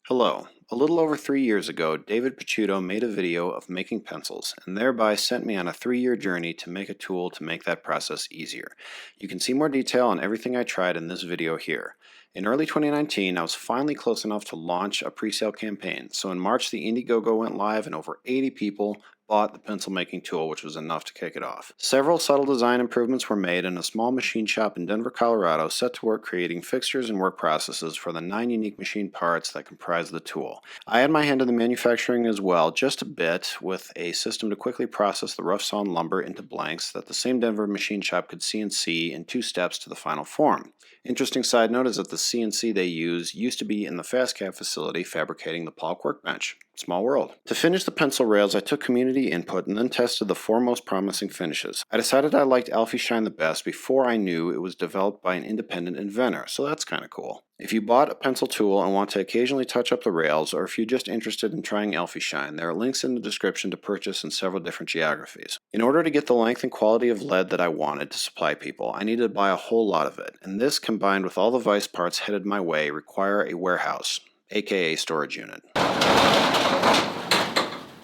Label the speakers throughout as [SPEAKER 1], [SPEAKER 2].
[SPEAKER 1] Hello. A little over 3 years ago, David Picciuto made a video of making pencils and thereby sent me on a 3-year journey to make a tool to make that process easier. You can see more detail on everything I tried in this video here. In early 2019, I was finally close enough to launch a pre-sale campaign, so in March the Indiegogo went live and over 80 people bought the pencil making tool, which was enough to kick it off. Several subtle design improvements were made and a small machine shop in Denver, Colorado set to work creating fixtures and work processes for the 9 unique machine parts that comprise the tool. I had my hand in the manufacturing as well, just a bit, with a system to quickly process the rough sawn lumber into blanks that the same Denver machine shop could CNC in 2 steps to the final form. Interesting side note is that the CNC they use used to be in the FastCap facility fabricating the Polk workbench. Small world. To finish the pencil rails, I took community input and then tested the 4 most promising finishes. I decided I liked Elfi Shine the best before I knew it was developed by an independent inventor, so that's kind of cool. If you bought a pencil tool and want to occasionally touch up the rails, or if you're just interested in trying Elfi Shine, there are links in the description to purchase in several different geographies. In order to get the length and quality of lead that I wanted to supply people, I needed to buy a whole lot of it, and this combined with all the vice parts headed my way require a warehouse, aka storage unit.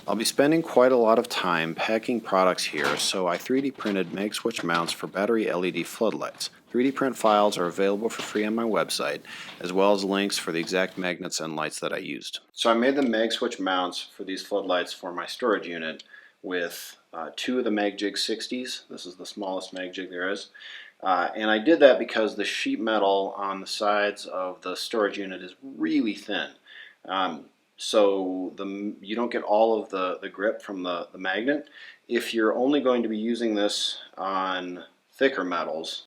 [SPEAKER 1] I'll be spending quite a lot of time packing products here, so I 3D printed mag switch mounts for battery LED floodlights. 3D print files are available for free on my website, as well as links for the exact magnets and lights that I used. So I made the mag switch mounts for these floodlights for my storage unit with 2 of the MagJig 60s. This is the smallest MagJig there is. And I did that because the sheet metal on the sides of the storage unit is really thin. So you don't get all of the grip from the magnet. If you're only going to be using this on thicker metals,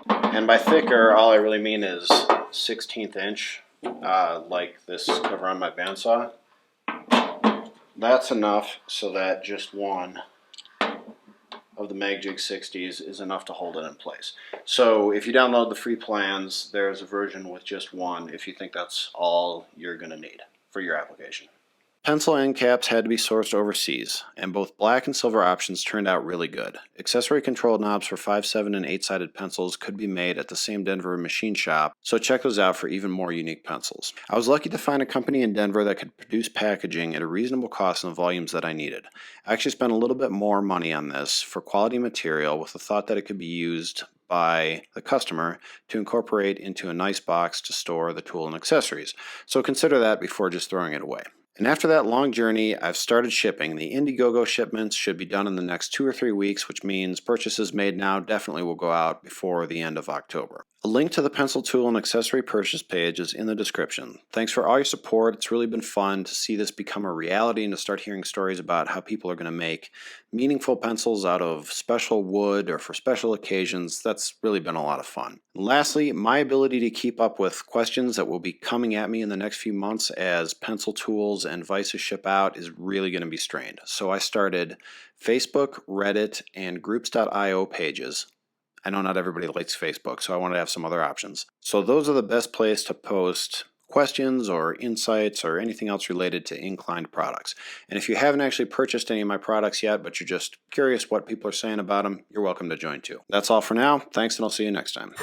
[SPEAKER 1] and by thicker all I really mean is 1/16 inch, like this cover on my bandsaw, that's enough so that just one of the MagJig 60s is enough to hold it in place. So if you download the free plans, there's a version with just one if you think that's all you're going to need for your application. Pencil end caps had to be sourced overseas, and both black and silver options turned out really good. Accessory control knobs for 5, 7, and 8-sided pencils could be made at the same Denver machine shop, so check those out for even more unique pencils. I was lucky to find a company in Denver that could produce packaging at a reasonable cost in the volumes that I needed. I actually spent a little bit more money on this for quality material with the thought that it could be used by the customer to incorporate into a nice box to store the tool and accessories, so consider that before just throwing it away. And after that long journey, I've started shipping. The Indiegogo shipments should be done in the next 2 or 3 weeks, which means purchases made now definitely will go out before the end of October. A link to the pencil tool and accessory purchase page is in the description. Thanks for all your support. It's really been fun to see this become a reality and to start hearing stories about how people are going to make meaningful pencils out of special wood or for special occasions. That's really been a lot of fun. And lastly, my ability to keep up with questions that will be coming at me in the next few months as pencil tools and vices ship out is really going to be strained. So I started Facebook, Reddit, and groups.io pages. I know not everybody likes Facebook, so I wanted to have some other options. So those are the best place to post questions or insights or anything else related to Inkleind products. And if you haven't actually purchased any of my products yet, but you're just curious what people are saying about them, you're welcome to join too. That's all for now. Thanks, and I'll see you next time.